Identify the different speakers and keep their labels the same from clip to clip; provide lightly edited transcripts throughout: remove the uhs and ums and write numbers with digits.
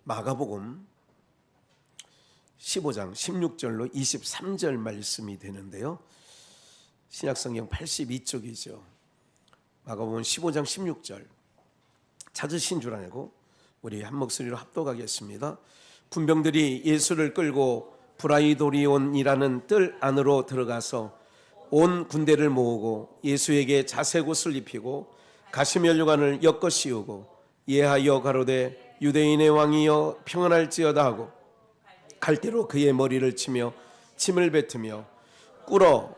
Speaker 1: 마가복음 15장 16절로 23절 말씀이 되는데요. 신약성경 82쪽이죠. 마가복음 15장 16절 찾으신 줄 알고 우리 한 목소리로 합독하겠습니다. 군병들이 예수를 끌고 브라이도리온이라는 뜰 안으로 들어가서 온 군대를 모으고 예수에게 자색 옷을 입히고 가시면류관을 엮어 씌우고 예하여 가로되 유대인의 왕이여 평안할지어다 하고 갈대로 그의 머리를 치며 침을 뱉으며 꿇어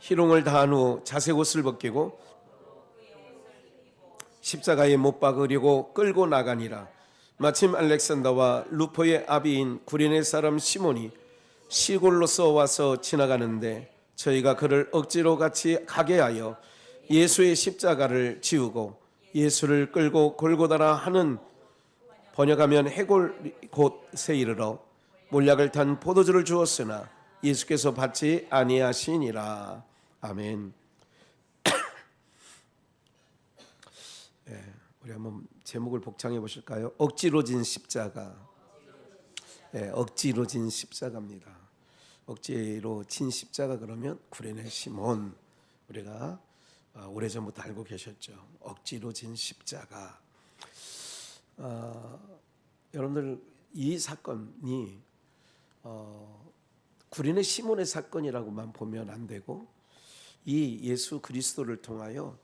Speaker 1: 희롱을 다한 후 자색 옷을 벗기고 십자가에 못 박으려고 끌고 나가니라. 마침 알렉산더와 루포의 아비인 구레네 사람 시몬이 시골로서 와서 지나가는데 저희가 그를 억지로 같이 가게 하여 예수의 십자가를 지우고 예수를 끌고 골고다라 하는 번역하면 해골 곳에 이르러 몰약을 탄 포도주를 주었으나 예수께서 받지 아니하시니라. 아멘. 우리 한번 제목을 복창해 보실까요? 억지로 진 십자가. 억지로 진 십자가입니다. 억지로 진 십자가 그러면 구레네 시몬, 우리가 오래전부터 알고 계셨죠. 억지로 진 십자가. 여러분들 이 사건이 구레네 시몬의 사건이라고만 보면 안 되고 이 예수 그리스도를 통하여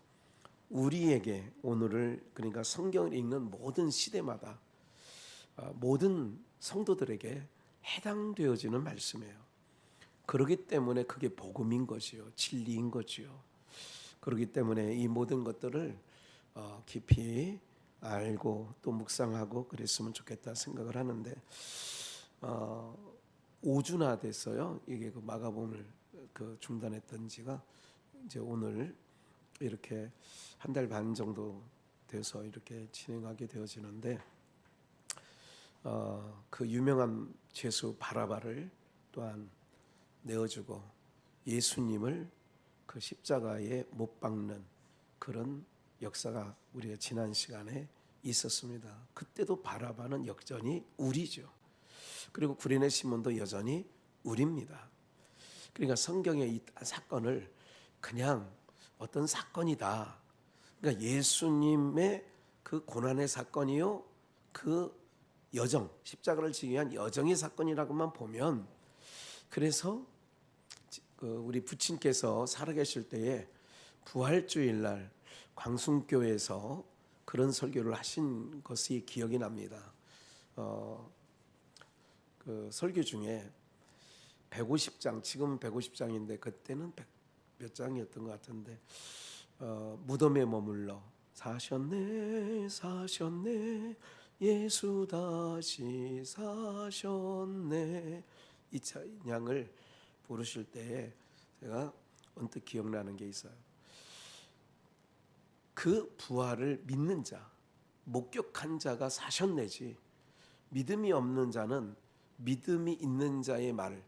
Speaker 1: 우리에게 오늘을, 그러니까 성경을 읽는 모든 시대마다 모든 성도들에게 해당되어지는 말씀이에요. 그렇기 때문에 그게 복음인 거지요. 진리인 거지요. 그렇기 때문에 이 모든 것들을 깊이 알고 또 묵상하고 그랬으면 좋겠다 생각을 하는데 5주나 됐어요. 이게 그 마가복음을 중단했던 지가 이제 오늘 이렇게 한 달 반 정도 돼서 이렇게 진행하게 되어지는데 그 유명한 죄수 바라바를 또한 내어주고 예수님을 그 십자가에 못 박는 그런 역사가 우리가 지난 시간에 있었습니다. 그때도 바라바는 여전히 우리죠. 그리고 구레네 시몬도 여전히 우리입니다. 그러니까 성경의 이 사건을 그냥 어떤 사건이다, 그러니까 예수님의 그 고난의 사건이요, 그 여정, 십자가를 지기 위한 여정의 사건이라고만 보면, 그래서 우리 부친께서 살아계실 때에 부활주일날 광순교회에서 그런 설교를 하신 것이 기억이 납니다. 그 설교 중에 150장, 지금은 150장인데 그때는 몇 장이었던 것 같은데, 무덤에 머물러 사셨네 사셨네 예수 다시 사셨네, 이 찬양을 부르실 때에 제가 언뜻 기억나는 게 있어요. 그 부활을 믿는 자, 목격한 자가 사셨네지, 믿음이 없는 자는 믿음이 있는 자의 말을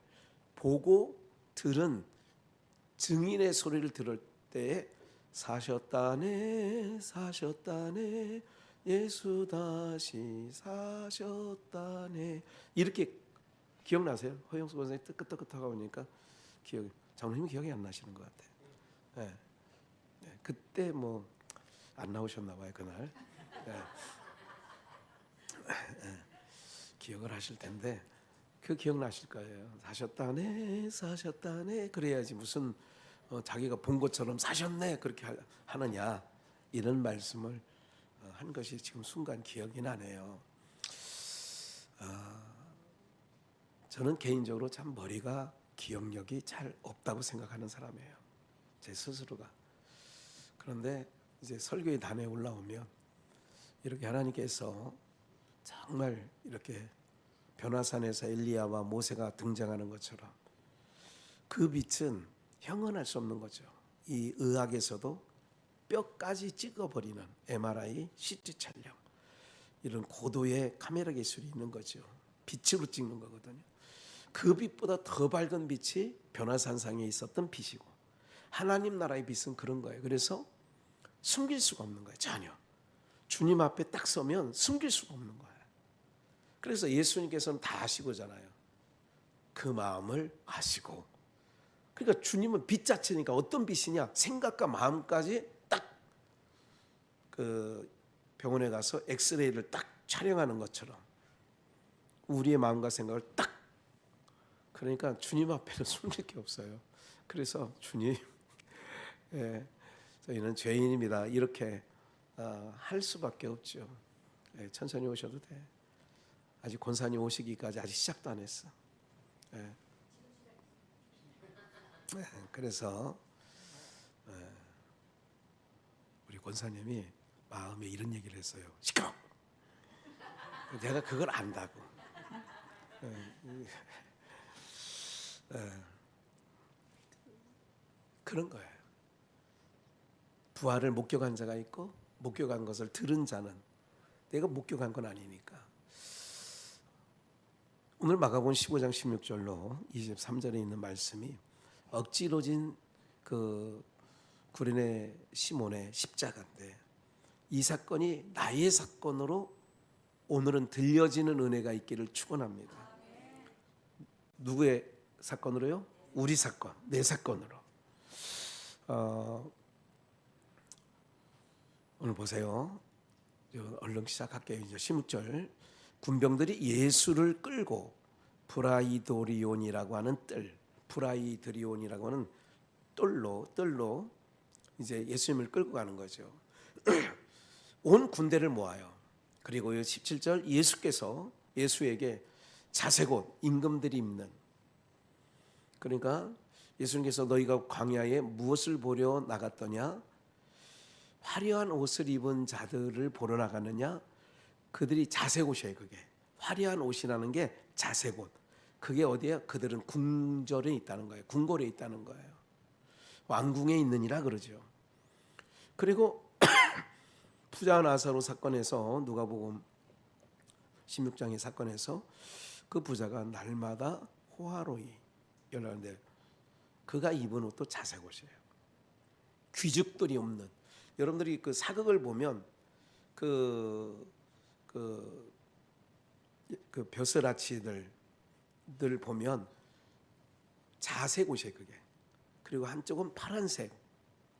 Speaker 1: 보고 들은 증인의 소리를 들을 때에 사셨다네 사셨다네 예수 다시 사셨다네, 이렇게 기억나세요? 허영수 권사님 뜨끈뜨끈하고 보니까 장로님이 기억이 안 나시는 것 같아요. 그때 뭐 안 나오셨나 봐요 그날. 기억을 하실 텐데 그 기억나실 거예요. 사셨다네 사셨다네, 그래야지 무슨 자기가 본 것처럼 사셨네 그렇게 하느냐, 이런 말씀을 한 것이 지금 순간 기억이 나네요. 저는 개인적으로 참 머리가, 기억력이 잘 없다고 생각하는 사람이에요, 제 스스로가. 그런데 이제 설교의 단에 올라오면 이렇게 하나님께서 정말 이렇게 변화산에서 엘리야와 모세가 등장하는 것처럼 그 빛은 형언할 수 없는 거죠. 이 의학에서도 뼈까지 찍어버리는 MRI, CT 촬영, 이런 고도의 카메라 기술이 있는 거죠. 빛으로 찍는 거거든요. 그 빛보다 더 밝은 빛이 변화산상에 있었던 빛이고, 하나님 나라의 빛은 그런 거예요. 그래서 숨길 수가 없는 거예요, 전혀. 주님 앞에 딱 서면 숨길 수가 없는 거예요. 그래서 예수님께서는 다 아시고잖아요. 그 마음을 아시고. 그러니까 주님은 빛 자체니까 어떤 빛이냐? 생각과 마음까지 딱 그 병원에 가서 엑스레이를 딱 촬영하는 것처럼 우리의 마음과 생각을 딱, 그러니까 주님 앞에는 숨길 게 없어요. 그래서 주님, 예, 저희는 죄인입니다. 이렇게 할 수밖에 없죠. 예, 천천히 오셔도 돼. 아직 권사님 오시기까지 아직 시작도 안 했어. 예. 그래서 우리 권사님이 마음에 이런 얘기를 했어요. 시끄러. 내가 그걸 안다고. 그런 거예요. 부활을 목격한 자가 있고 목격한 것을 들은 자는, 내가 목격한 건 아니니까. 오늘 마가복음 15장 16절로 23절에 있는 말씀이 억지로 진 그 구레네 시몬의 십자가인데, 이 사건이 나의 사건으로 오늘은 들려지는 은혜가 있기를 축원합니다. 누구의 사건으로요? 우리 사건, 내 사건으로. 오늘 보세요. 얼른 시작할게요. 이제 16절. 군병들이 예수를 끌고 브라이도리온이라고 하는 뜰, 브라이드리온이라고 하는 뜰로 이제 예수님을 끌고 가는 거죠. 온 군대를 모아요. 그리고 17절, 예수께서 예수에게 자색옷, 임금들이 입는, 그러니까 예수님께서 너희가 광야에 무엇을 보려 나갔더냐? 화려한 옷을 입은 자들을 보러 나갔느냐? 그들이 자색옷이에요. 그게 화려한 옷이라는 게 자색옷. 그게 어디에? 그들은 궁전에 있다는 거예요. 궁궐에 있다는 거예요. 왕궁에 있느니라 그러죠. 그리고 부자 나사로 사건에서, 누가복음 16장의 사건에서 그 부자가 날마다 호화로이 연락하는데 그가 입은 옷도 자색옷이에요. 귀족들이 없는, 여러분들이 그 사극을 보면 그 벼슬아치들 보면 자색 옷이에요. 그게. 그리고 한쪽은 파란색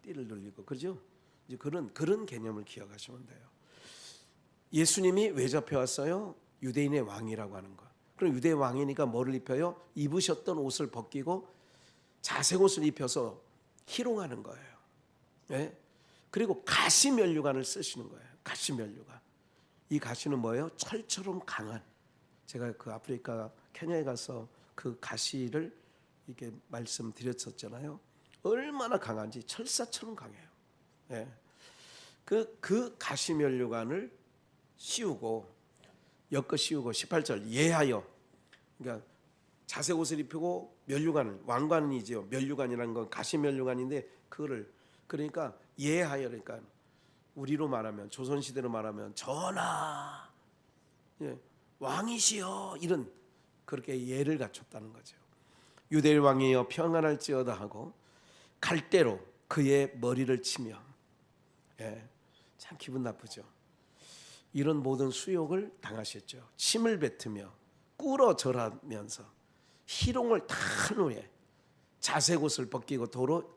Speaker 1: 띠를 돌리고, 그렇죠? 이제 그런 개념을 기억하시면 돼요. 예수님이 왜 잡혀왔어요? 유대인의 왕이라고 하는 거. 그럼 유대 왕이니까 뭐를 입혀요? 입으셨던 옷을 벗기고 자색 옷을 입혀서 희롱하는 거예요. 네? 그리고 가시면류관을 쓰시는 거예요. 가시면류관. 이 가시는 뭐예요? 철처럼 강한. 제가 그 아프리카 케냐에 가서 그 가시를 이렇게 말씀드렸었잖아요. 얼마나 강한지 철사처럼 강해요. 네. 그 가시면류관을 씌우고, 엮어 씌우고, 18절 예하여, 그러니까 자색 옷을 입히고 면류관을, 왕관이죠. 면류관이라는 건 가시면류관인데 그거를, 그러니까 예하여, 그러니까 우리로 말하면, 조선시대로 말하면 전하, 예, 왕이시여, 이런, 그렇게 예를 갖췄다는 거죠. 유대 왕이여 평안할지어다 하고 갈대로 그의 머리를 치며, 예, 참 기분 나쁘죠. 이런 모든 수욕을 당하셨죠. 침을 뱉으며 꿇어 절하면서 희롱을 다 한 후에 자색 옷을 벗기고 도로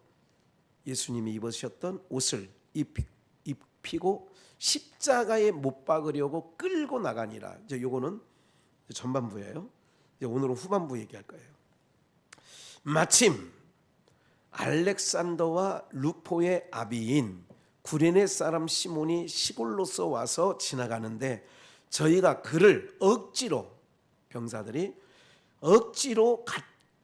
Speaker 1: 예수님이 입으셨던 옷을 입히고 십자가에 못 박으려고 끌고 나가니라. 이제 요거는 전반부예요. 이제 오늘은 후반부 얘기할 거예요. 마침 알렉산더와 루포의 아비인 구레네 사람 시몬이 시골로서 와서 지나가는데 저희가 그를 억지로, 병사들이 억지로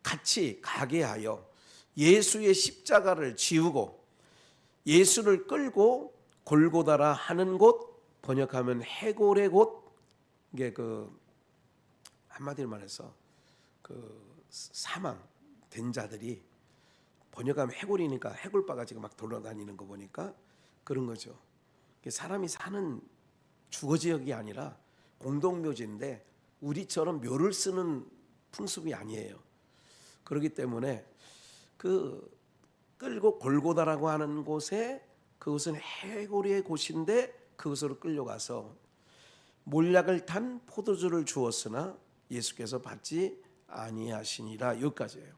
Speaker 1: 같이 가게 하여 예수의 십자가를 지우고 예수를 끌고 골고다라 하는 곳, 번역하면 해골의 곳, 이게 그 한마디로 말해서 그 사망된 자들이, 번역하면 해골이니까 해골바가지가 막 돌아다니는 거 보니까 그런 거죠. 사람이 사는 주거 지역이 아니라 공동묘지인데 우리처럼 묘를 쓰는 풍습이 아니에요. 그렇기 때문에 그 끌고 골고다라고 하는 곳에, 그곳은 해골의 곳인데 그곳으로 끌려가서 몰약을 탄 포도주를 주었으나 예수께서 받지 아니하시니라. 여기까지예요.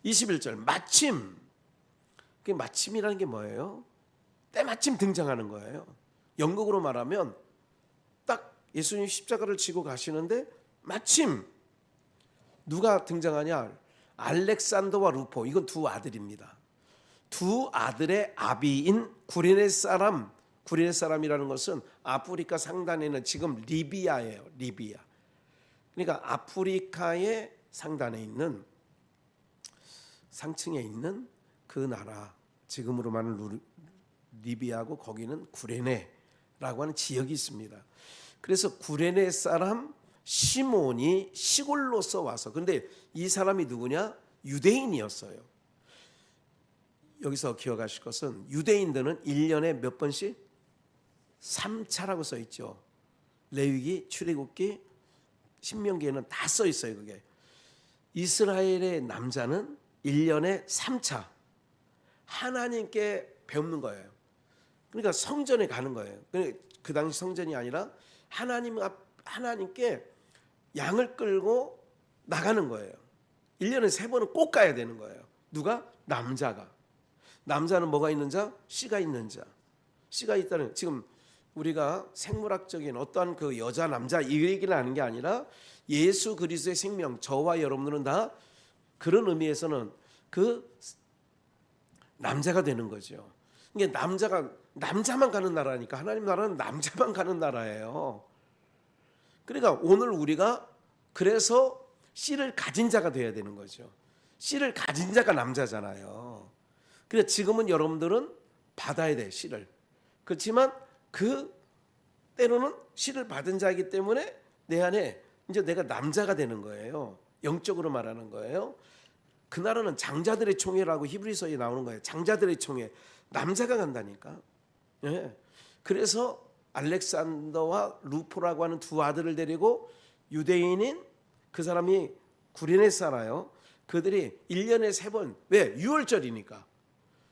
Speaker 1: 21절 마침. 그 마침이라는 게 뭐예요? 때마침 등장하는 거예요. 영국으로 말하면 딱 예수님 십자가를 지고 가시는데 마침 누가 등장하냐? 알렉산더와 루포. 이건 두 아들입니다. 두 아들의 아비인 구레네 사람. 구레네 사람이라는 것은 아프리카 상단에 있는 지금 리비아예요. 리비아. 그러니까 아프리카의 상단에 있는 상층에 있는 그 나라, 지금으로 말하는 리비아고 거기는 구레네라고 하는 지역이 있습니다. 그래서 구레네 사람 시몬이 시골로서 와서, 근데 이 사람이 누구냐? 유대인이었어요. 여기서 기억하실 것은 유대인들은 1년에 몇 번씩? 3차라고 써 있죠. 레위기, 출애굽기, 신명기에는 다 써 있어요. 그게 이스라엘의 남자는 1년에 3차 하나님께 배우는 거예요. 그러니까 성전에 가는 거예요. 그 당시 성전이 아니라 하나님께 양을 끌고 나가는 거예요. 1년에 3번은 꼭 가야 되는 거예요. 누가? 남자가. 남자는 뭐가 있는 자? 씨가 있는 자. 씨가 있다는, 지금 우리가 생물학적인 어떠한 그 여자 남자 이 얘기를 하는 게 아니라 예수 그리스도의 생명, 저와 여러분들은 다 그런 의미에서는 그 남자가 되는 거죠. 이게 남자만 가는 나라니까. 하나님 나라는 남자만 가는 나라예요. 그러니까 오늘 우리가 그래서 씨를 가진 자가 돼야 되는 거죠. 씨를 가진 자가 남자잖아요. 그래서 지금은 여러분들은 받아야 돼, 씨를. 그렇지만 그 때로는 씨를 받은 자이기 때문에 내 안에 이제 내가 남자가 되는 거예요. 영적으로 말하는 거예요. 그 나라는 장자들의 총회라고 히브리서에 나오는 거예요. 장자들의 총회. 남자가 간다니까. 예. 그래서 알렉산더와 루포라고 하는 두 아들을 데리고 유대인인 그 사람이 구레네 살아요. 그들이 1년에 3번. 왜? 6월절이니까.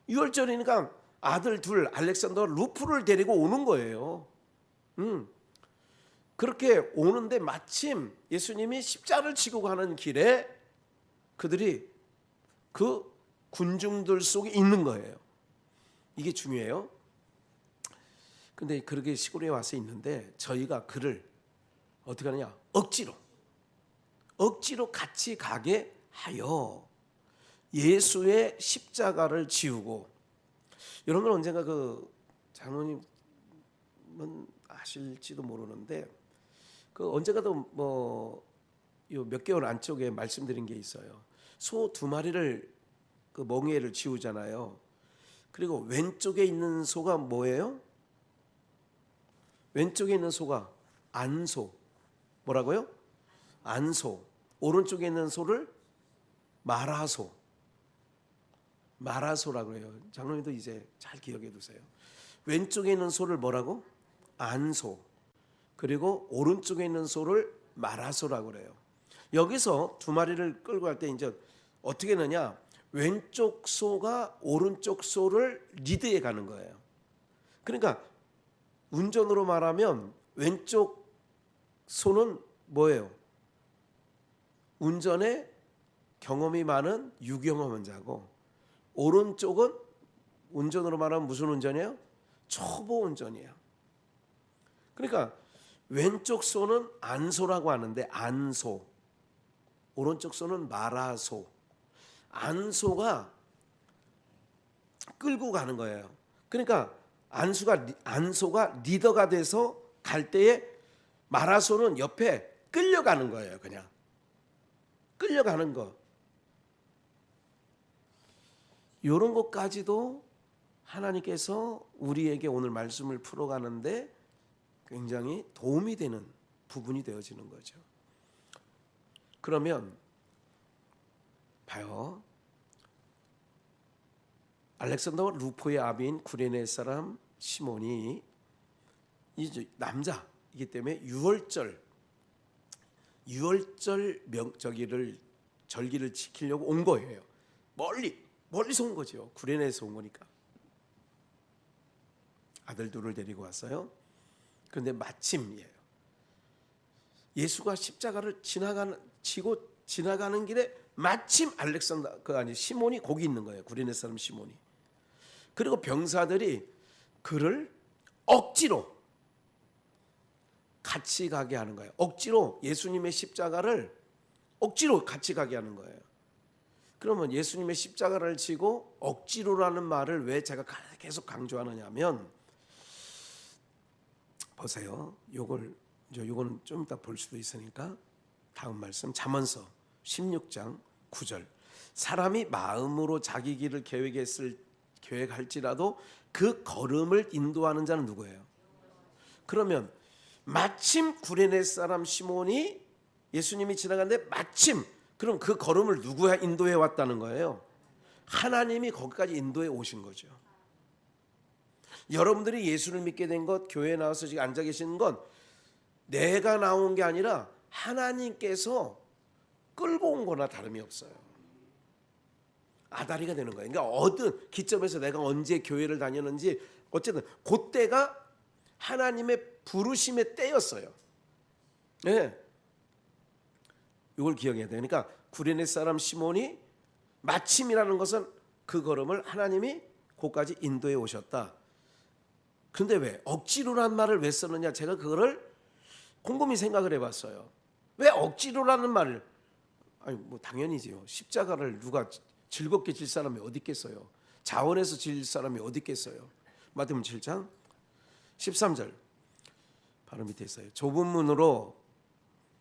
Speaker 1: 6월절이니까 아들 둘 알렉산더와 루포를 데리고 오는 거예요. 그렇게 오는데 마침 예수님이 십자가를 지고 가는 길에 그들이 그 군중들 속에 있는 거예요. 이게 중요해요. 근데 그렇게 시골에 와서 있는데 저희가 그를 어떻게 하느냐? 억지로 같이 가게 하여 예수의 십자가를 지우고. 여러분 언젠가 그 장로님은 아실지도 모르는데 그 언젠가도 뭐 몇 개월 안쪽에 말씀드린 게 있어요. 소 2마리를 그 멍에를 지우잖아요. 그리고 왼쪽에 있는 소가 뭐예요? 왼쪽에 있는 소가 안소. 뭐라고요? 안소. 오른쪽에 있는 소를 마라소라고 해요. 장로님도 이제 잘 기억해 두세요. 왼쪽에 있는 소를 뭐라고? 안소. 그리고 오른쪽에 있는 소를 마라소라고 그래요. 여기서 2마리를 끌고 갈 때 이제 어떻게 하느냐? 왼쪽 소가 오른쪽 소를 리드해 가는 거예요. 그러니까 운전으로 말하면 왼쪽 소는 뭐예요? 운전에 경험이 많은 유경험한 자고, 오른쪽은 운전으로 말하면 무슨 운전이에요? 초보 운전이에요. 그러니까 왼쪽 소는 안소라고 하는데 안소, 오른쪽 소는 마라소. 안소가 끌고 가는 거예요. 그러니까 안소가 리더가 돼서 갈 때에 마라소는 옆에 끌려가는 거예요. 그냥 끌려가는 거. 이런 것까지도 하나님께서 우리에게 오늘 말씀을 풀어가는데 굉장히 도움이 되는 부분이 되어지는 거죠. 그러면 봐요. 알렉산더와 루포의 아비인 구레네 사람 시몬이 이제 남자이기 때문에 유월절 절기를 지키려고 온 거예요. 멀리서 온 거죠. 구레네에서 온 거니까. 아들 둘을 데리고 왔어요. 그런데 마침이에요. 예수가 십자가를 지고 지나가는 길에 마침 시몬이 거기 있는 거예요. 구레네 사람 시몬이. 그리고 병사들이 그를 억지로 같이 가게 하는 거예요. 억지로 예수님의 십자가를 억지로 같이 가게 하는 거예요. 그러면 예수님의 십자가를 지고 억지로라는 말을 왜 제가 계속 강조하느냐 하면, 보세요. 요거는 좀 이따 볼 수도 있으니까 다음 말씀 잠언서 16장 9절. 사람이 마음으로 자기 길을 계획할지라도 그 걸음을 인도하는 자는 누구예요? 그러면 마침 구레네 사람 시몬이 예수님이 지나가는데 마침 그럼 그 걸음을 누구가 인도해 왔다는 거예요? 하나님이 거기까지 인도해 오신 거죠. 여러분들이 예수를 믿게 된 것, 교회에 나와서 지금 앉아 계시는 건 내가 나온 게 아니라 하나님께서 끌고 온 거나 다름이 없어요. 아다리가 되는 거예요. 그러니까 어떤 기점에서 내가 언제 교회를 다녔는지 어쨌든 그때가 하나님의 부르심의 때였어요. 네. 이걸 기억해야 돼요. 그러니까 구레네 사람 시몬이 마침이라는 것은 그 걸음을 하나님이 거기까지 인도해 오셨다. 그런데 왜 억지로란 말을 왜 썼느냐? 제가 그거를 곰곰이 생각을 해봤어요. 왜 억지로라는 말을? 아니 뭐 당연히지요. 십자가를 누가 즐겁게 질 사람이 어디 있겠어요? 자원해서 질 사람이 어디 있겠어요? 마태복음 7장 13절 바로 밑에 있어요. 좁은 문으로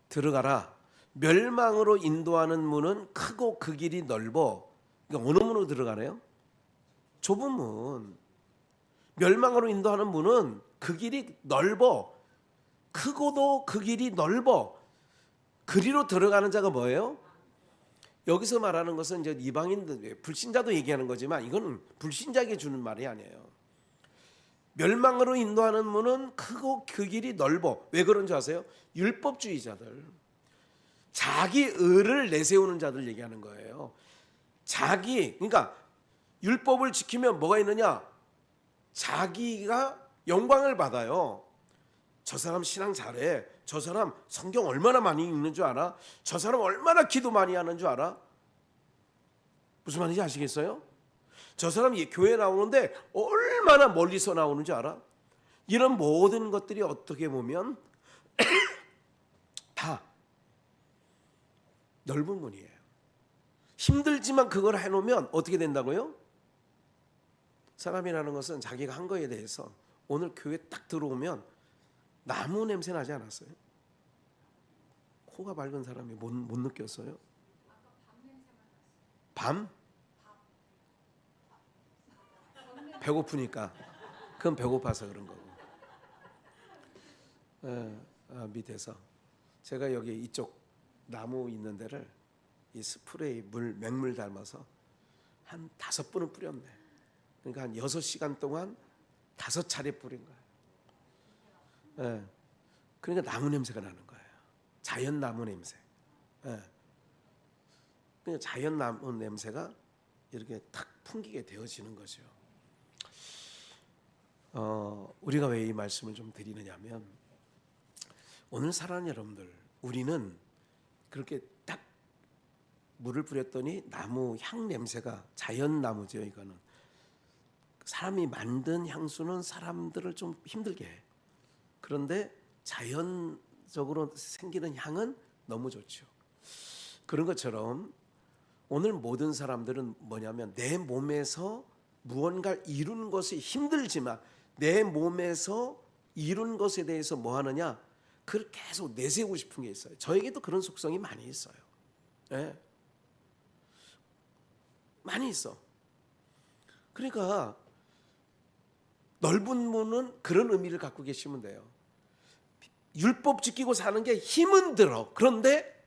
Speaker 1: 들어가라. 멸망으로 인도하는 문은 크고 그 길이 넓어. 그러니까 어느 문으로 들어가래요? 좁은 문. 멸망으로 인도하는 문은 그 길이 넓어. 크고도 그 길이 넓어. 그리로 들어가는 자가 뭐예요? 여기서 말하는 것은 이제 이방인들, 불신자도 얘기하는 거지만 이건 불신자에게 주는 말이 아니에요. 멸망으로 인도하는 문은 크고 그 길이 넓어. 왜 그런 줄 아세요? 율법주의자들, 자기 의를 내세우는 자들 얘기하는 거예요. 그러니까 율법을 지키면 뭐가 있느냐? 자기가 영광을 받아요. 저 사람 신앙 잘해. 저 사람 성경 얼마나 많이 읽는 줄 알아? 저 사람 얼마나 기도 많이 하는 줄 알아? 무슨 말인지 아시겠어요? 저 사람 교회 나오는데 얼마나 멀리서 나오는 줄 알아? 이런 모든 것들이 어떻게 보면 다 넓은 문이에요. 힘들지만 그걸 해놓으면 어떻게 된다고요? 사람이라는 것은 자기가 한 거에 대해서 오늘 교회 딱 들어오면 나무 냄새 나지 않았어요? 코가 밝은 사람이 못 느꼈어요? 밤? 배고프니까. 그건 배고파서 그런 거고. 밑에서 제가 여기 이쪽 나무 있는 데를 이 스프레이 맹물 닮아서 한 5번은 뿌렸네. 그러니까 한 6시간 동안 5차례 뿌린 거예요. 그러니까 나무 냄새가 나는 거예요. 자연 나무 냄새. 그러니까 자연 나무 냄새가 이렇게 탁 풍기게 되어지는 거죠. 우리가 왜 이 말씀을 좀 드리느냐면, 오늘 사랑하는 여러분들, 우리는 그렇게 딱 물을 뿌렸더니 나무 향 냄새가 자연 나무죠. 이거는 사람이 만든 향수는 사람들을 좀 힘들게 해. 그런데 자연적으로 생기는 향은 너무 좋죠. 그런 것처럼 오늘 모든 사람들은 뭐냐면 내 몸에서 무언가를 이룬 것이 힘들지만 내 몸에서 이룬 것에 대해서 뭐 하느냐? 그걸 계속 내세우고 싶은 게 있어요. 저에게도 그런 속성이 많이 있어요. 네. 많이 있어. 그러니까 넓은 문은 그런 의미를 갖고 계시면 돼요. 율법 지키고 사는 게 힘은 들어. 그런데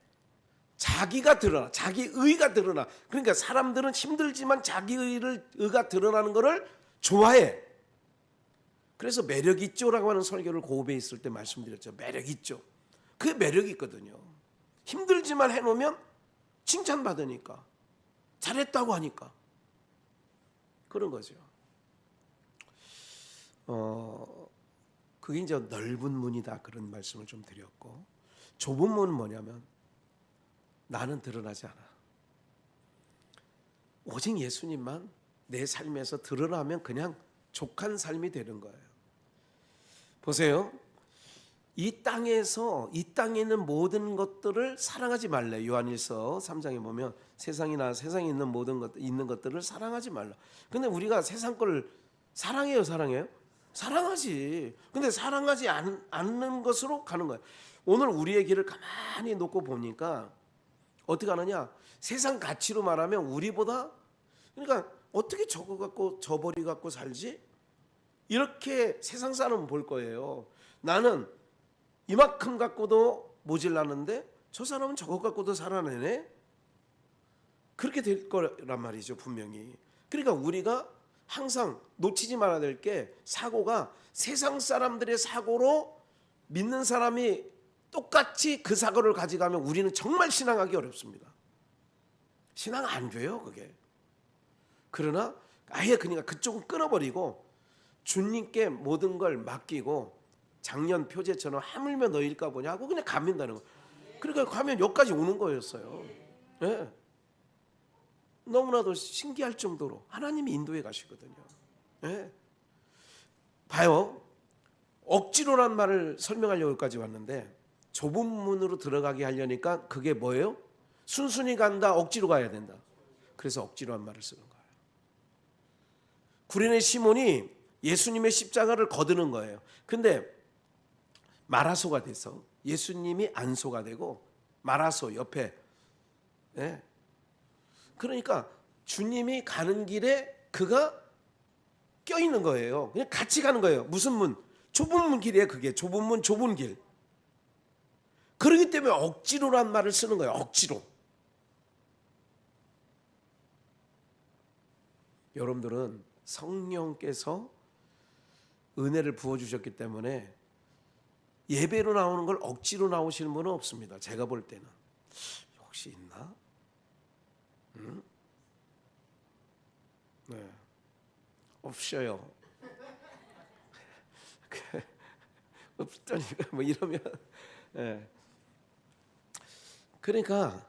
Speaker 1: 자기가 드러나, 자기 의가 드러나. 그러니까 사람들은 힘들지만 자기 의가 드러나는 것을 좋아해. 그래서 매력 있죠라고 하는 설교를 고흡에 있을 때 말씀드렸죠. 매력 있죠. 그게 매력이 있거든요. 힘들지만 해놓으면 칭찬받으니까, 잘했다고 하니까 그런 거죠. 그게 이제 넓은 문이다 그런 말씀을 좀 드렸고, 좁은 문은 뭐냐면 나는 드러나지 않아. 오직 예수님만 내 삶에서 드러나면 그냥 족한 삶이 되는 거예요. 보세요. 이 땅에 있는 모든 것들을 사랑하지 말래. 요한일서 3장에 보면 세상에 있는 모든 것들을 사랑하지 말라. 근데 우리가 세상 걸 사랑해요, 사랑해요? 사랑하지. 근데 사랑하지 않는 것으로 가는 거예요. 오늘 우리의 길을 가만히 놓고 보니까 어떻게 하느냐? 세상 가치로 말하면 우리보다, 그러니까 어떻게 저거 갖고 저버리 갖고 살지? 이렇게 세상 사람은 볼 거예요. 나는 이만큼 갖고도 모질라는데 저 사람은 저거 갖고도 살아내네. 그렇게 될 거란 말이죠, 분명히. 그러니까 우리가 항상 놓치지 말아야 될 게, 사고가 세상 사람들의 사고로 믿는 사람이 똑같이 그 사고를 가져가면 우리는 정말 신앙하기 어렵습니다. 신앙 안 돼요, 그게. 그러나 아예 그러니까 그쪽은 끊어버리고 주님께 모든 걸 맡기고, 작년 표제처럼 하물며 너일까 보냐 하고 그냥 가민다는 거. 그러니까 가면 여기까지 오는 거였어요. 네. 너무나도 신기할 정도로 하나님이 인도해 가시거든요. 네. 봐요. 억지로란 말을 설명하려고 여기까지 왔는데, 좁은 문으로 들어가게 하려니까 그게 뭐예요? 순순히 간다, 억지로 가야 된다. 그래서 억지로란 말을 쓰는 거예요. 구레네 시몬이 예수님의 십자가를 거두는 거예요. 근데 마라소가 돼서 예수님이 안소가 되고 마라소 옆에, 예. 그러니까 주님이 가는 길에 그가 껴있는 거예요. 그냥 같이 가는 거예요. 무슨 문? 좁은 문 길이에요. 그게 좁은 문, 좁은 길. 그렇기 때문에 억지로란 말을 쓰는 거예요. 억지로. 여러분들은 성령께서 은혜를 부어주셨기 때문에 예배로 나오는 걸 억지로 나오시는 분은 없습니다. 제가 볼 때는. 혹시 있나? 응? 네. 없어요. 없다니까 뭐 이러면, 네. 그러니까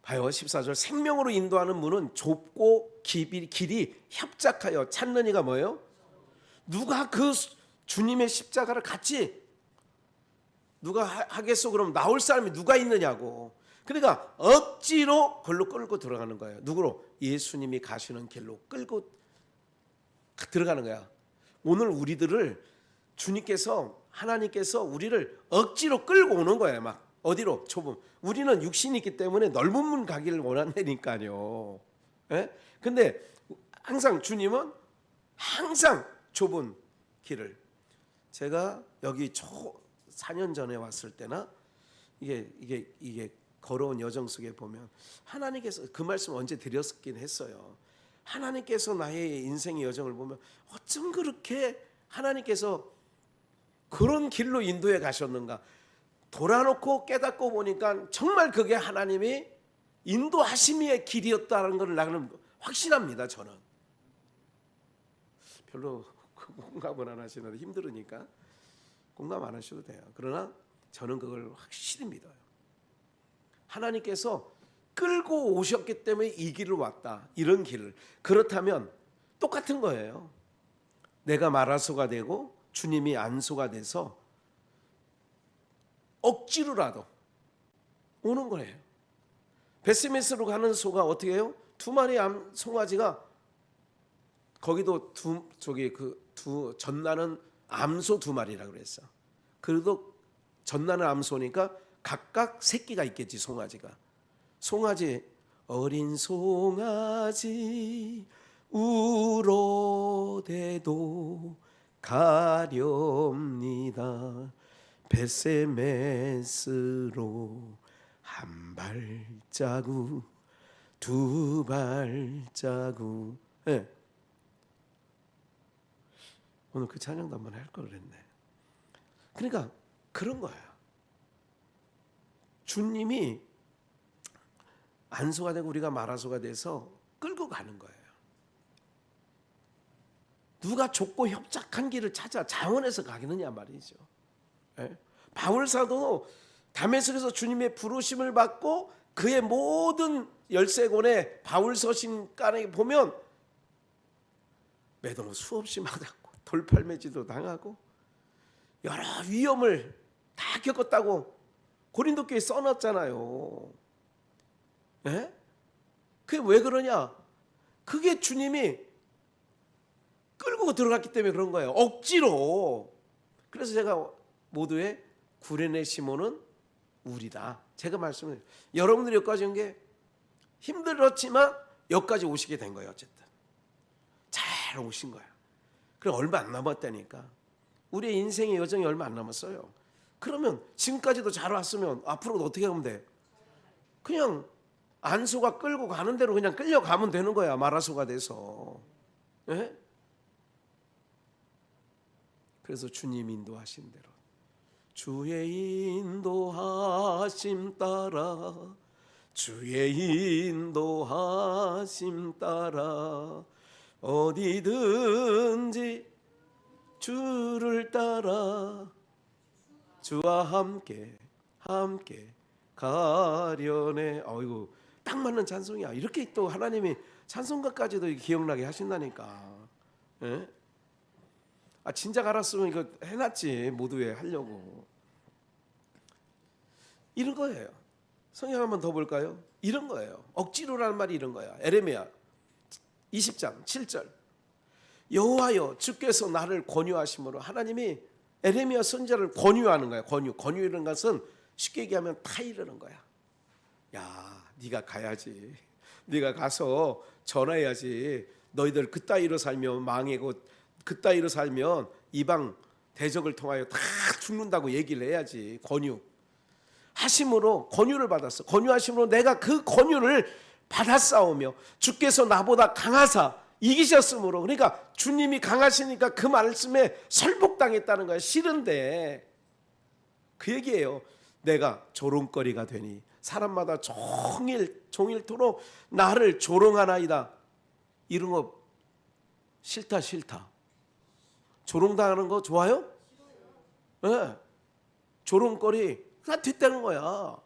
Speaker 1: 봐요. 14절 생명으로 인도하는 문은 좁고 길이 협착하여 찾는 이가 뭐예요? 누가 그 주님의 십자가를 같이 누가 하겠어? 그럼 나올 사람이 누가 있느냐고. 그러니까 억지로 걸로 끌고 들어가는 거예요. 누구로? 예수님이 가시는 길로 끌고 들어가는 거야. 오늘 우리들을 주님께서, 하나님께서 우리를 억지로 끌고 오는 거예요. 막 어디로? 좁은. 우리는 육신이 있기 때문에 넓은 문 가기를 원한다니까요. 예? 근데 항상 주님은 항상 좁은 길을. 제가 여기 4년 전에 왔을 때나 이게 걸어온 여정 속에 보면 하나님께서 그 말씀 언제 드렸긴 했어요. 하나님께서 나의 인생의 여정을 보면 어쩜 그렇게 하나님께서 그런 길로 인도해 가셨는가. 돌아놓고 깨닫고 보니까 정말 그게 하나님이 인도하심의 길이었다는 걸 나는 확신합니다. 저는 별로 공감을 안 하시는데 힘들으니까 공감 안 하셔도 돼요. 그러나 저는 그걸 확실히 믿어요. 하나님께서 끌고 오셨기 때문에 이 길을 왔다. 이런 길을. 그렇다면 똑같은 거예요. 내가 마라소가 되고 주님이 안소가 돼서 억지로라도 오는 거예요. 베스메스로 가는 소가 어떻게 해요? 두 마리 송아지가 거기도 전나는 암소 두 마리라고 그랬어. 그래도 전나는 암소니까 각각 새끼가 있겠지. 송아지 어린 송아지 울어대도 가렵니다. 베세메스로 한 발자국 두 발자국. 네. 오늘 그 찬양도 한번 할 걸 그랬네. 그러니까 그런 거야. 주님이 안소가 되고 우리가 마라소가 돼서 끌고 가는 거예요. 누가 좁고 협착한 길을 찾아 자원해서 가겠느냐 말이죠. 예? 바울사도 다메섹에서 주님의 부르심을 받고 그의 모든 13권의 바울서신간에 보면 매도 수없이 맞았고 돌팔매질도 당하고 여러 위험을 다 겪었다고 고린도 교회에 써놨잖아요. 예? 그게 왜 그러냐? 그게 주님이 끌고 들어갔기 때문에 그런 거예요. 억지로. 그래서 제가 모두의 구레네 시몬은 우리다. 제가 말씀을 여러분들이 여기까지 온 게 힘들었지만 여기까지 오시게 된 거예요. 어쨌든 잘 오신 거야. 그럼 얼마 안 남았다니까. 우리의 인생의 여정이 얼마 안 남았어요. 그러면 지금까지도 잘 왔으면 앞으로도 어떻게 하면 돼? 그냥 안소가 끌고 가는 대로 그냥 끌려가면 되는 거야. 마라소가 돼서. 예? 그래서 주님 인도하신 대로 주의 인도하심 따라 주의 인도하심 따라 어디든지 주를 따라 주와 함께 가려네. 어이구 딱 맞는 찬송이야. 이렇게 또 하나님이 찬송가까지도 기억나게 하신다니까. 예? 아 진작 알았으면 이거 해놨지. 모두에 하려고. 이런 거예요. 성경 한번 더 볼까요? 이런 거예요. 억지로라는 말이 이런 거야. 에레미야 20장 7절 여호와여 주께서 나를 권유하심으로 하나님이 에레미야 선지자를 권유하는 거야. 권유라는 것은 쉽게 얘기하면 타이르는 거야. 야 네가 가야지. 네가 가서 전해야지. 너희들 그따위로 살면 망해고 그따위로 살면 이방 대적을 통하여 다 죽는다고 얘기를 해야지. 권유하심으로 권유를 받았어. 권유하심으로 내가 그 권유를 받았사오며 주께서 나보다 강하사 이기셨으므로. 그러니까 주님이 강하시니까 그 말씀에 설복당했다는 거야. 싫은데 그 얘기예요. 내가 조롱거리가 되니 사람마다 종일토록 나를 조롱하나이다. 이런 거 싫다. 조롱당하는 거 좋아요? 네. 조롱거리 다 됐다는 거야.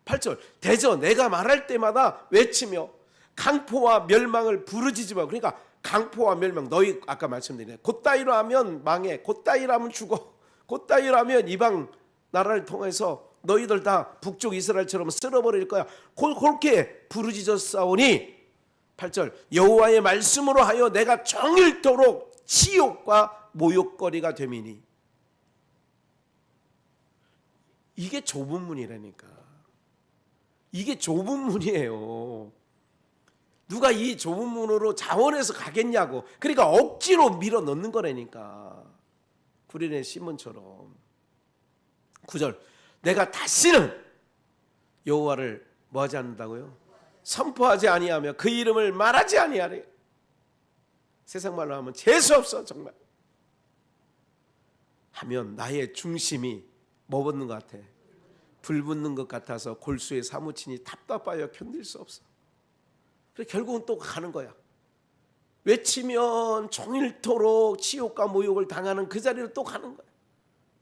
Speaker 1: 8절 대저 내가 말할 때마다 외치며 강포와 멸망을 부르짖으며. 그러니까 강포와 멸망 너희 아까 말씀드린 곧따위로 하면 망해. 곧따위로 하면 죽어. 곧따위로 하면 이방 나라를 통해서 너희들 다 북쪽 이스라엘처럼 쓸어버릴 거야. 그렇게 부르짖었사오니 8절 여호와의 말씀으로 하여 내가 정일토록 치욕과 모욕거리가 됨이니. 이게 좁은 문이라니까. 이게 좁은 문이에요. 누가 이 좁은 문으로 자원해서 가겠냐고. 그러니까 억지로 밀어 넣는 거라니까. 구레네 시몬처럼. 9절 내가 다시는 여호와를 뭐하지 않는다고요? 선포하지 아니하며 그 이름을 말하지 아니하리. 세상 말로 하면 재수없어 정말. 하면 나의 중심이 뭐 붙는 것 같아? 불 붙는 것 같아서 골수에 사무치니 답답하여 견딜 수 없어. 그래서 결국은 또 가는 거야. 외치면 종일토록 치욕과 모욕을 당하는 그 자리로 또 가는 거야.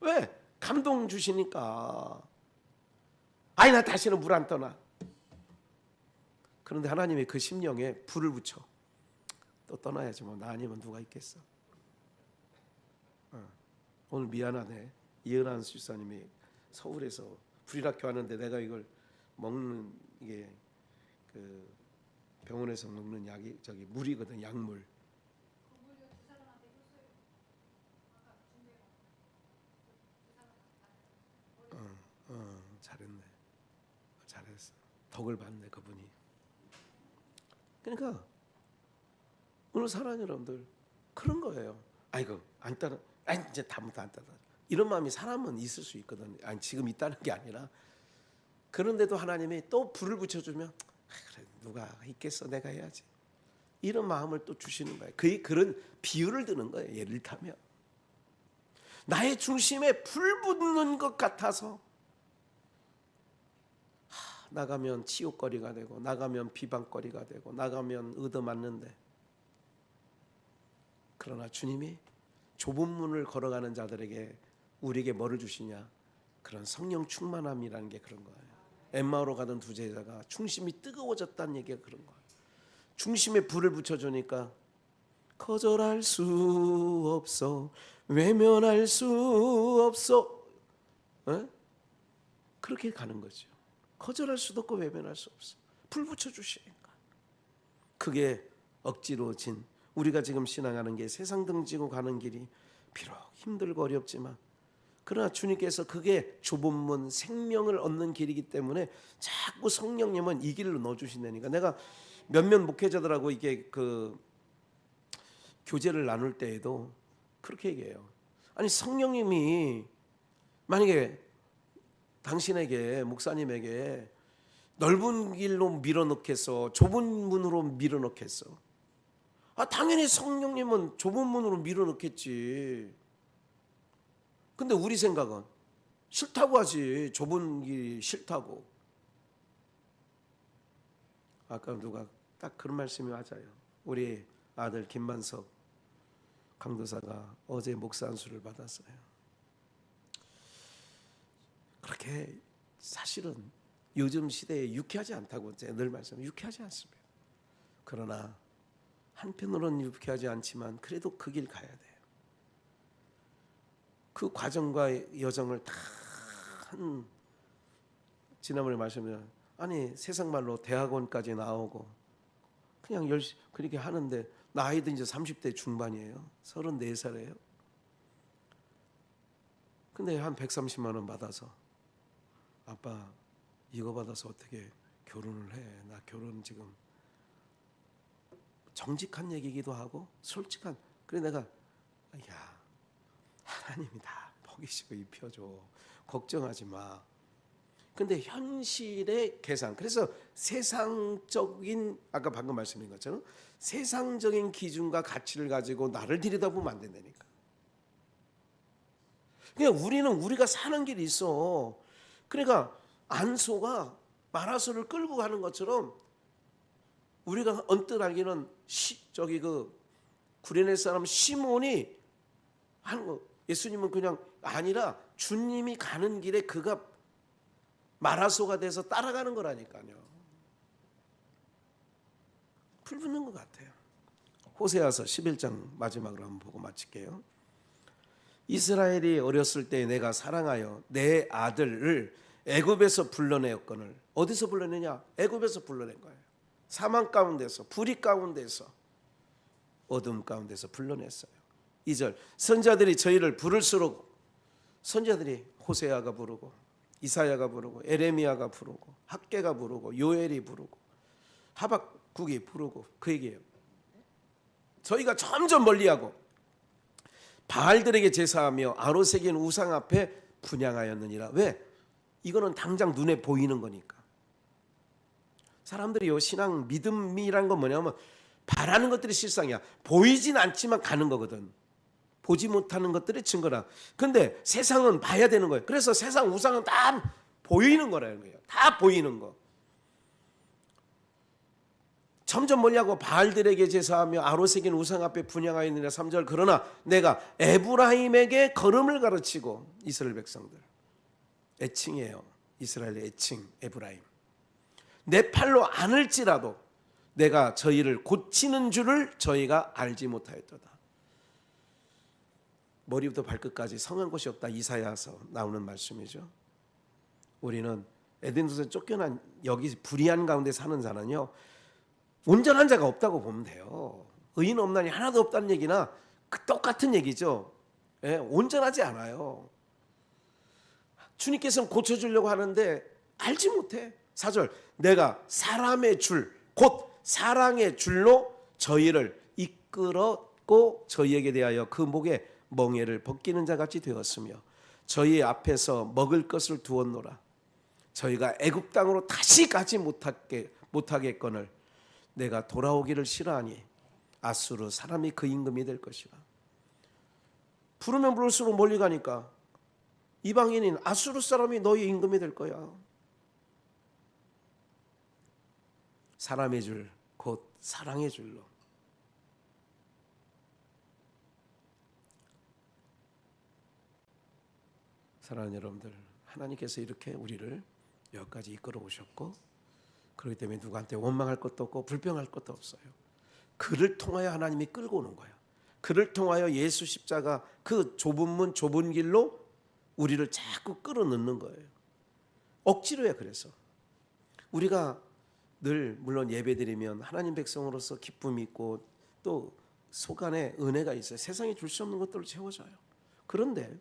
Speaker 1: 왜? 감동 주시니까. 아니 나 다시는 물 안 떠나. 그런데 하나님이 그 심령에 불을 붙여. 또 떠나야지 뭐. 나 아니면 누가 있겠어. 오늘 미안하네. 이은한 수사님이 서울에서 불이락교 하는데 내가 이걸 먹는 이게 그 병원에서 먹는 약이 저기 물이거든. 약물. 잘했네. 잘했어. 덕을 받네 그분이. 그러니까 오늘 사랑하는 여러분들 그런 거예요. 아이고 안 따라. 아니 이제 다부터 안 따라. 이런 마음이 사람은 있을 수 있거든. 아니 지금 있다는 게 아니라. 그런데도 하나님이 또 불을 붙여주면 그래 누가 있겠어 내가 해야지. 이런 마음을 또 주시는 거예요. 그런 비유를 드는 거예요. 예를 들면 나의 중심에 불 붙는 것 같아서 나가면 치욕거리가 되고 나가면 비방거리가 되고 나가면 얻어맞는데 그러나 주님이 좁은 문을 걸어가는 자들에게 우리에게 뭐를 주시냐? 그런 성령 충만함이라는 게 그런 거예요. 엠마오로 가던 두 제자가 중심이 뜨거워졌다는 얘기가 그런 거예요. 중심에 불을 붙여주니까 거절할 수 없어, 외면할 수 없어. 에? 그렇게 가는 거죠. 거절할 수도 없고 외면할 수 없어. 불 붙여주시니까. 그게 억지로 진 우리가 지금 신앙하는 게 세상 등지고 가는 길이 비록 힘들고 어렵지만 그러나 주님께서 그게 좁은 문 생명을 얻는 길이기 때문에 자꾸 성령님은 이 길로 넣어주신다니까. 내가 몇몇 목회자들하고 이게 그 교제를 나눌 때에도 그렇게 얘기해요. 아니 성령님이 만약에 당신에게 목사님에게 넓은 길로 밀어넣겠어, 좁은 문으로 밀어넣겠어? 당연히 성령님은 좁은 문으로 밀어넣겠지. 근데 우리 생각은 싫다고 하지. 좁은 길이 싫다고. 아까 누가 딱 그런 말씀이 맞아요. 우리 아들 김만석 강도사가 어제 목사 안수를 받았어요. 그렇게 사실은 요즘 시대에 유쾌하지 않다고 제가 늘 말씀해요. 유쾌하지 않습니다. 그러나 한편으로는 유쾌하지 않지만 그래도 그 길 가야 돼요. 그 과정과 여정을 다 한 지난번에 말씀드린 아니 세상 말로 대학원까지 나오고 그냥 열심히 그렇게 하는데 나이도 이제 30대 중반이에요. 34살이에요. 근데 한 130만 원 받아서 아빠 이거 받아서 어떻게 결혼을 해? 나 결혼 지금 정직한 얘기기도 하고 솔직한. 그래 내가 야 하나님이 다 먹이시고 입혀줘. 걱정하지 마. 근데 현실의 계산. 그래서 세상적인 아까 방금 말씀드린 것처럼 세상적인 기준과 가치를 가지고 나를 들여다보면 안 된다니까. 그냥 우리는 우리가 사는 길이 있어. 그러니까 안소가 마라소를 끌고 가는 것처럼 우리가 언뜻 알기는 저기 그 구레네 사람 시몬이 하는 거. 예수님은 그냥 아니라 주님이 가는 길에 그가 마라소가 돼서 따라가는 거라니까요. 불 붙는 것 같아요. 호세아서 11장 마지막으로 한번 보고 마칠게요. 이스라엘이 어렸을 때 내가 사랑하여 내 아들을 애굽에서 불러내었거늘. 어디서 불러내냐? 애굽에서 불러낸 거예요. 사망 가운데서, 불의 가운데서, 어둠 가운데서 불러냈어요. 2절 선자들이 저희를 부를수록 선자들이 호세아가 부르고 이사야가 부르고 에레미야가 부르고 학개가 부르고 요엘이 부르고 하박국이 부르고 그 얘기예요. 저희가 점점 멀리하고 바알들에게 제사하며 아로새긴 우상 앞에 분향하였느니라. 왜? 이거는 당장 눈에 보이는 거니까. 사람들이요 신앙 믿음이란 건 뭐냐면 바라는 것들이 실상이야. 보이진 않지만 가는 거거든. 보지 못하는 것들이 증거라. 근데 세상은 봐야 되는 거예요. 그래서 세상 우상은 다 보이는 거라는 거예요. 다 보이는 거. 점점 멀리하고 바알들에게 제사하며 아로새긴 우상 앞에 분향하였느니라. 3절 그러나 내가 에브라임에게 걸음을 가르치고 이스라엘 백성들 애칭이에요. 이스라엘의 애칭 에브라임. 내 팔로 안을지라도 내가 저희를 고치는 줄을 저희가 알지 못하였도다. 머리부터 발끝까지 성한 곳이 없다. 이사야서 나오는 말씀이죠. 우리는 에덴 동산에 쫓겨난 여기 불의한 가운데 사는 자는요 온전한 자가 없다고 보면 돼요. 의인 없나니 하나도 없다는 얘기나 똑같은 얘기죠. 예, 온전하지 않아요. 주님께서는 고쳐주려고 하는데 알지 못해. 4절 내가 사람의 줄 곧 사랑의 줄로 저희를 이끌었고 저희에게 대하여 그 목에 멍에를 벗기는 자같이 되었으며 저희 앞에서 먹을 것을 두었노라. 저희가 애굽 땅으로 다시 가지 못하겠거늘 내가 돌아오기를 싫어하니 아수르 사람이 그 임금이 될 것이라. 부르면 부를수록 멀리 가니까 이방인인 아수르 사람이 너희 임금이 될 거야. 사람의 줄 곧 사랑의 줄로 사랑하는 여러분들, 하나님께서 이렇게 우리를 여기까지 이끌어 오셨고, 그렇기 때문에 누구한테 원망할 것도 없고 불평할 것도 없어요. 그를 통하여 하나님이 끌고 오는 거예요. 그를 통하여 예수 십자가 그 좁은 문 좁은 길로 우리를 자꾸 끌어넣는 거예요. 억지로야. 그래서 우리가 늘 물론 예배드리면 하나님 백성으로서 기쁨이 있고 또 속 안에 은혜가 있어요. 세상에 줄 수 없는 것들을 채워줘요. 그런데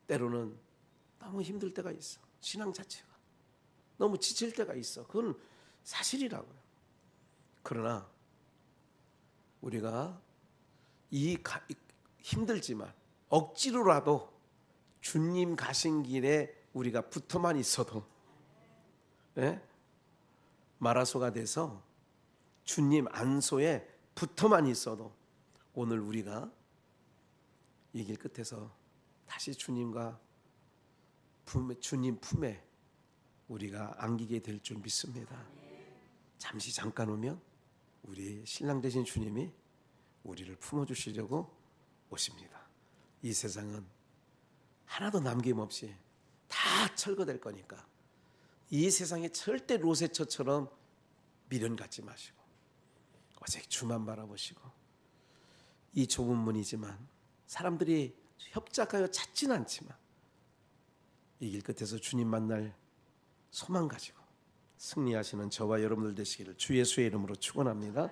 Speaker 1: 때로는 너무 힘들 때가 있어. 신앙 자체가 너무 지칠 때가 있어. 그건 사실이라고요. 그러나 우리가 힘들지만 억지로라도 주님 가신 길에 우리가 붙어만 있어도, 예? 마라소가 돼서 주님 안소에 붙어만 있어도 오늘 우리가 이 길 끝에서 다시 주님과 주님 품에 우리가 안기게 될 줄 믿습니다. 잠시 잠깐 오면 우리 신랑 되신 주님이 우리를 품어주시려고 오십니다. 이 세상은 하나도 남김없이 다 철거될 거니까 이 세상에 절대 로세처처럼 미련 갖지 마시고 오직 주만 바라보시고, 이 좁은 문이지만 사람들이 협작하여 찾지는 않지만 이 길 끝에서 주님 만날 소망 가지고 승리하시는 저와 여러분들 되시기를 주 예수의 이름으로 축원합니다.